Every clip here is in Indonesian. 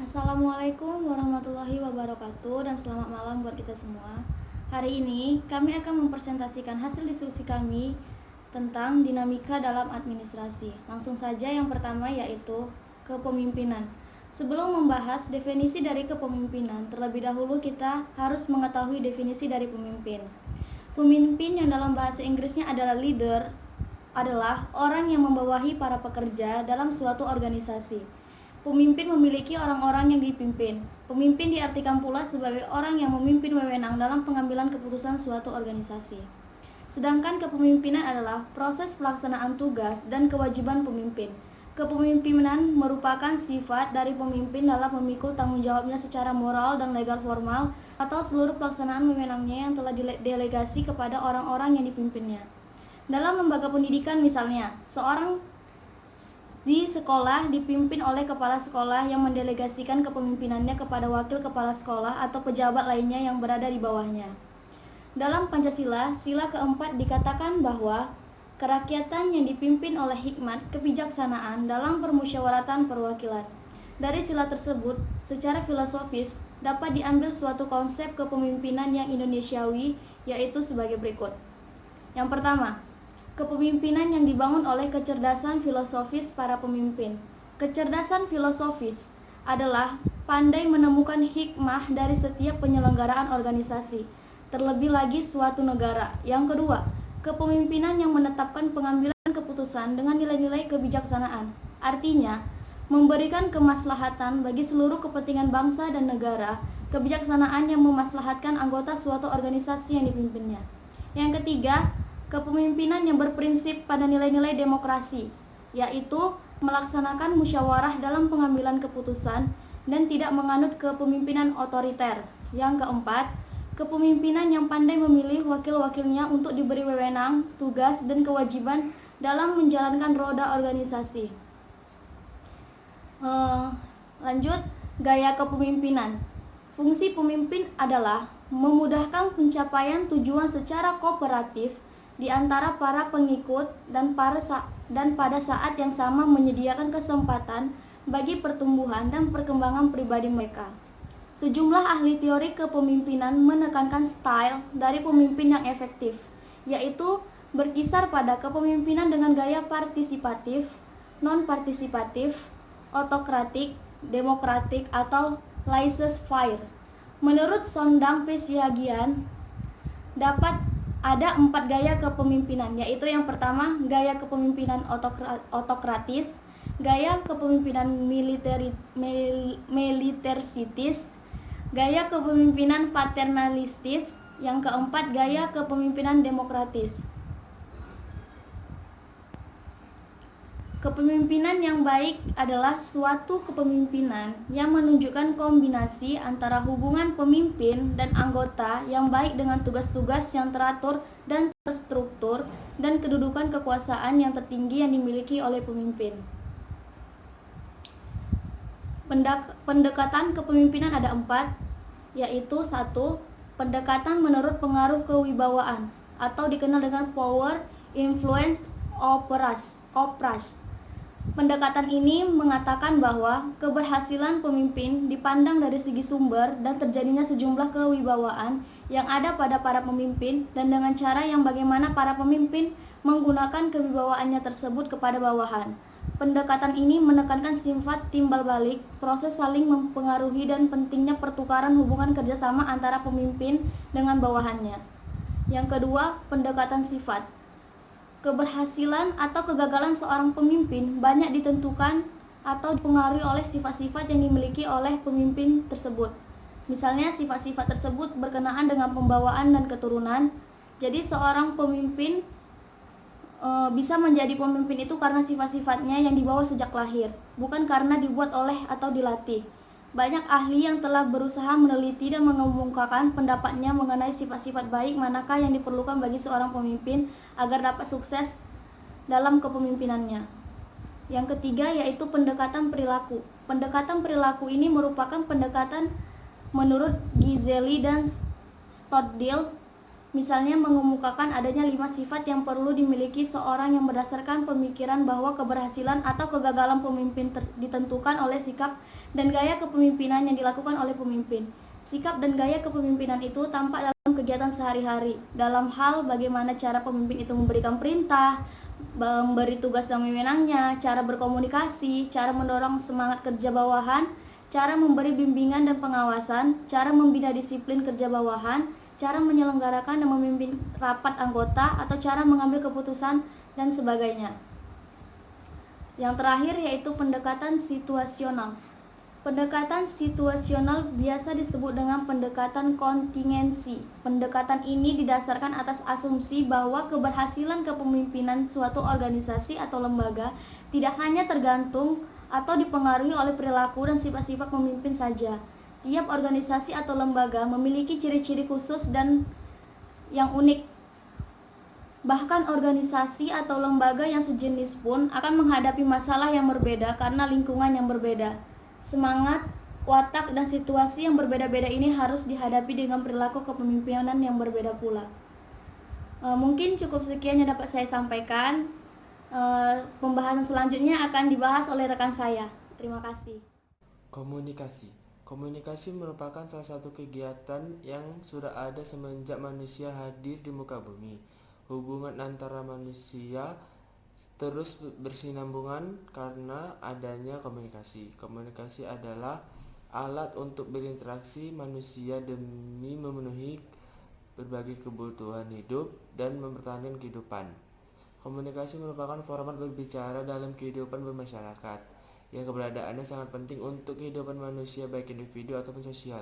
Assalamualaikum warahmatullahi wabarakatuh dan selamat malam buat kita semua. Hari ini kami akan mempresentasikan hasil diskusi kami tentang dinamika dalam administrasi. Langsung saja yang pertama yaitu kepemimpinan. Sebelum membahas definisi dari kepemimpinan, terlebih dahulu kita harus mengetahui definisi dari pemimpin. Pemimpin yang dalam bahasa Inggrisnya adalah leader adalah orang yang membawahi para pekerja dalam suatu organisasi. Pemimpin memiliki orang-orang yang dipimpin. Pemimpin diartikan pula sebagai orang yang memimpin wewenang dalam pengambilan keputusan suatu organisasi. Sedangkan kepemimpinan adalah proses pelaksanaan tugas dan kewajiban pemimpin. Kepemimpinan merupakan sifat dari pemimpin dalam memikul tanggung jawabnya secara moral dan legal formal atau seluruh pelaksanaan wewenangnya yang telah didelegasi kepada orang-orang yang dipimpinnya. Dalam lembaga pendidikan misalnya, seorang di sekolah dipimpin oleh kepala sekolah yang mendelegasikan kepemimpinannya kepada wakil kepala sekolah atau pejabat lainnya yang berada di bawahnya. Dalam Pancasila, sila keempat dikatakan bahwa kerakyatan yang dipimpin oleh hikmat kebijaksanaan dalam permusyawaratan perwakilan. Dari sila tersebut, secara filosofis dapat diambil suatu konsep kepemimpinan yang Indonesiawi, yaitu sebagai berikut. Yang pertama, kepemimpinan yang dibangun oleh kecerdasan filosofis para pemimpin. Kecerdasan filosofis adalah pandai menemukan hikmah dari setiap penyelenggaraan organisasi, terlebih lagi suatu negara. Yang kedua, kepemimpinan yang menetapkan pengambilan keputusan dengan nilai-nilai kebijaksanaan. Artinya, memberikan kemaslahatan bagi seluruh kepentingan bangsa dan negara, kebijaksanaan yang memaslahatkan anggota suatu organisasi yang dipimpinnya. Yang ketiga, kepemimpinan yang berprinsip pada nilai-nilai demokrasi, yaitu melaksanakan musyawarah dalam pengambilan keputusan dan tidak menganut kepemimpinan otoriter. Yang keempat, kepemimpinan yang pandai memilih wakil-wakilnya untuk diberi wewenang, tugas, dan kewajiban dalam menjalankan roda organisasi. Lanjut, gaya kepemimpinan. Fungsi pemimpin adalah memudahkan pencapaian tujuan secara kooperatif di antara para pengikut dan pada saat yang sama menyediakan kesempatan bagi pertumbuhan dan perkembangan pribadi mereka. Sejumlah ahli teori kepemimpinan menekankan style dari pemimpin yang efektif, yaitu berkisar pada kepemimpinan dengan gaya partisipatif, non-partisipatif, otokratik, demokratik, atau laissez-faire. Menurut Sondang P. Siagian, dapat ada 4 gaya kepemimpinan, yaitu yang pertama, gaya kepemimpinan otokratis, gaya kepemimpinan militersitis, gaya kepemimpinan paternalistis, yang keempat, gaya kepemimpinan demokratis. Kepemimpinan yang baik adalah suatu kepemimpinan yang menunjukkan kombinasi antara hubungan pemimpin dan anggota yang baik dengan tugas-tugas yang teratur dan terstruktur dan kedudukan kekuasaan yang tertinggi yang dimiliki oleh pemimpin. Pendekatan kepemimpinan ada 4, yaitu 1. Pendekatan menurut pengaruh kewibawaan atau dikenal dengan power, influence, operas. Pendekatan ini mengatakan bahwa keberhasilan pemimpin dipandang dari segi sumber dan terjadinya sejumlah kewibawaan yang ada pada para pemimpin dan dengan cara yang bagaimana para pemimpin menggunakan kewibawaannya tersebut kepada bawahan. Pendekatan ini menekankan sifat timbal balik, proses saling mempengaruhi dan pentingnya pertukaran hubungan kerjasama antara pemimpin dengan bawahannya. Yang kedua, pendekatan sifat. Keberhasilan atau kegagalan seorang pemimpin banyak ditentukan atau dipengaruhi oleh sifat-sifat yang dimiliki oleh pemimpin tersebut. Misalnya sifat-sifat tersebut berkenaan dengan pembawaan dan keturunan. Jadi seorang pemimpin bisa menjadi pemimpin itu karena sifat-sifatnya yang dibawa sejak lahir, bukan karena dibuat oleh atau dilatih. Banyak ahli yang telah berusaha meneliti dan mengemukakan pendapatnya mengenai sifat-sifat baik manakah yang diperlukan bagi seorang pemimpin agar dapat sukses dalam kepemimpinannya. Yang ketiga yaitu pendekatan perilaku. Pendekatan perilaku ini merupakan pendekatan menurut Ghizelli dan Stoddel Misalnya mengemukakan adanya 5 sifat yang perlu dimiliki seorang yang berdasarkan pemikiran bahwa keberhasilan atau kegagalan pemimpin ditentukan oleh sikap dan gaya kepemimpinan yang dilakukan oleh pemimpin. Sikap dan gaya kepemimpinan itu tampak dalam kegiatan sehari-hari, dalam hal bagaimana cara pemimpin itu memberikan perintah, memberi tugas dan mewenangnya, cara berkomunikasi, cara mendorong semangat kerja bawahan, cara memberi bimbingan dan pengawasan, cara membina disiplin kerja bawahan, cara menyelenggarakan dan memimpin rapat anggota, atau cara mengambil keputusan dan sebagainya. Yang terakhir yaitu pendekatan situasional. Pendekatan situasional biasa disebut dengan pendekatan kontingensi. Pendekatan ini didasarkan atas asumsi bahwa keberhasilan kepemimpinan suatu organisasi atau lembaga tidak hanya tergantung atau dipengaruhi oleh perilaku dan sifat-sifat pemimpin saja. Tiap organisasi atau lembaga memiliki ciri-ciri khusus dan yang unik. Bahkan organisasi atau lembaga yang sejenis pun akan menghadapi masalah yang berbeda karena lingkungan yang berbeda. Semangat, watak, dan situasi yang berbeda-beda ini harus dihadapi dengan perilaku kepemimpinan yang berbeda pula. Mungkin cukup sekian yang dapat saya sampaikan. Pembahasan selanjutnya akan dibahas oleh rekan saya. Terima kasih. Komunikasi. Komunikasi merupakan salah satu kegiatan yang sudah ada semenjak manusia hadir di muka bumi. Hubungan antara manusia terus bersinambungan karena adanya komunikasi. Komunikasi adalah alat untuk berinteraksi manusia demi memenuhi berbagai kebutuhan hidup dan mempertahankan kehidupan. Komunikasi merupakan format berbicara dalam kehidupan bermasyarakat yang keberadaannya sangat penting untuk kehidupan manusia baik individu ataupun sosial.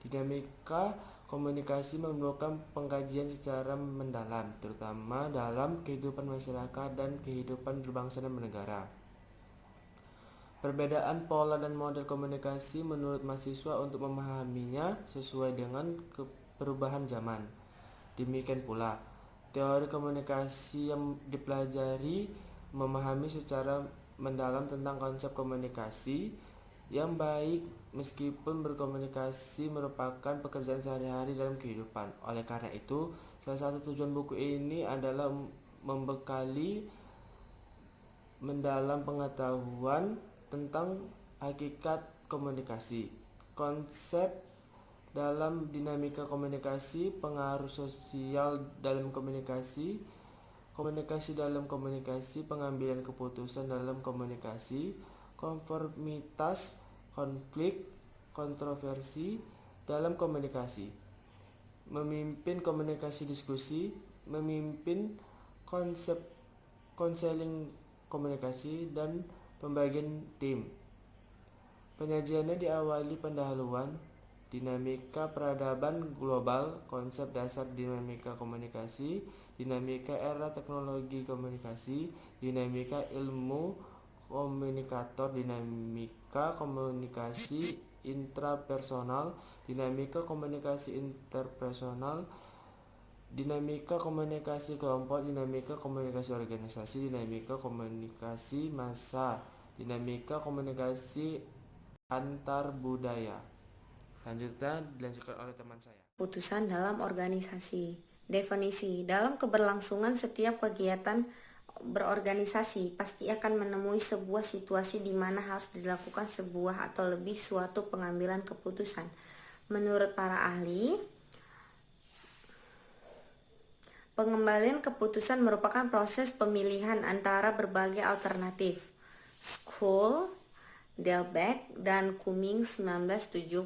Dinamika komunikasi memerlukan pengkajian secara mendalam, terutama dalam kehidupan masyarakat dan kehidupan berbangsa dan bernegara. Perbedaan pola dan model komunikasi menurut mahasiswa untuk memahaminya sesuai dengan perubahan zaman. Demikian pula, teori komunikasi yang dipelajari memahami secara mendalam tentang konsep komunikasi yang baik meskipun berkomunikasi merupakan pekerjaan sehari-hari dalam kehidupan. Oleh karena itu, salah satu tujuan buku ini adalah membekali mendalam pengetahuan tentang hakikat komunikasi, konsep dalam dinamika komunikasi, pengaruh sosial dalam komunikasi, komunikasi dalam komunikasi, pengambilan keputusan dalam komunikasi, konformitas, konflik, kontroversi dalam komunikasi, memimpin komunikasi diskusi, memimpin konsep konseling komunikasi, dan pembagian tim. Penyajiannya diawali pendahuluan, dinamika peradaban global, konsep dasar dinamika komunikasi, dinamika era teknologi komunikasi, dinamika ilmu komunikator, dinamika komunikasi intrapersonal, dinamika komunikasi interpersonal, dinamika komunikasi kelompok, dinamika komunikasi organisasi, dinamika komunikasi massa, dinamika komunikasi antar budaya. Selanjutnya dilanjutkan oleh teman saya. Keputusan dalam organisasi. Definisi, dalam keberlangsungan setiap kegiatan berorganisasi pasti akan menemui sebuah situasi di mana harus dilakukan sebuah atau lebih suatu pengambilan keputusan. Menurut para ahli, pengembalian keputusan merupakan proses pemilihan antara berbagai alternatif. School, Delbecq, dan Cumming 1970.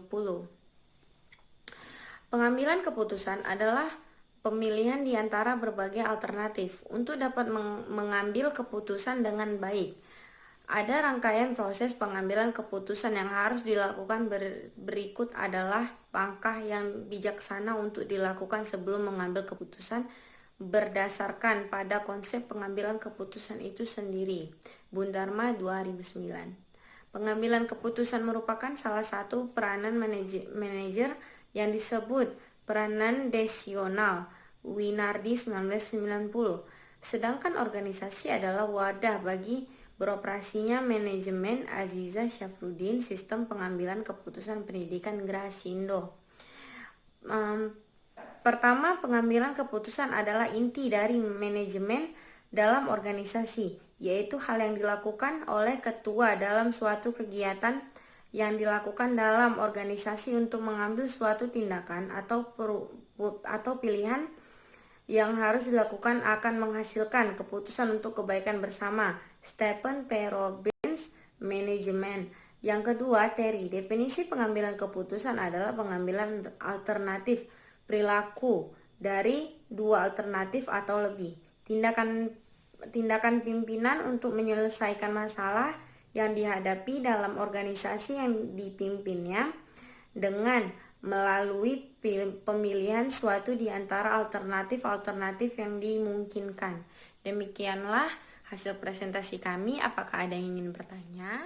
Pengambilan keputusan adalah pemilihan di antara berbagai alternatif. Untuk dapat mengambil keputusan dengan baik, ada rangkaian proses pengambilan keputusan yang harus dilakukan. Berikut adalah langkah yang bijaksana untuk dilakukan sebelum mengambil keputusan berdasarkan pada konsep pengambilan keputusan itu sendiri. Bundharma 2009. Pengambilan keputusan merupakan salah satu peranan manajer yang disebut peranan desional, Winardi 1990. Sedangkan organisasi adalah wadah bagi beroperasinya manajemen. Aziza Syafruddin, Sistem Pengambilan Keputusan Pendidikan Grasindo. Pertama, pengambilan keputusan adalah inti dari manajemen dalam organisasi, yaitu hal yang dilakukan oleh ketua dalam suatu kegiatan yang dilakukan dalam organisasi untuk mengambil suatu tindakan atau pilihan yang harus dilakukan akan menghasilkan keputusan untuk kebaikan bersama. Stephen P. Robbins, Manajemen. Yang kedua, Terry. Definisi pengambilan keputusan adalah pengambilan alternatif perilaku dari dua alternatif atau lebih. Tindakan pimpinan untuk menyelesaikan masalah yang dihadapi dalam organisasi yang dipimpinnya dengan melalui pemilihan suatu di antara alternatif-alternatif yang dimungkinkan. Demikianlah hasil presentasi kami. Apakah ada yang ingin bertanya?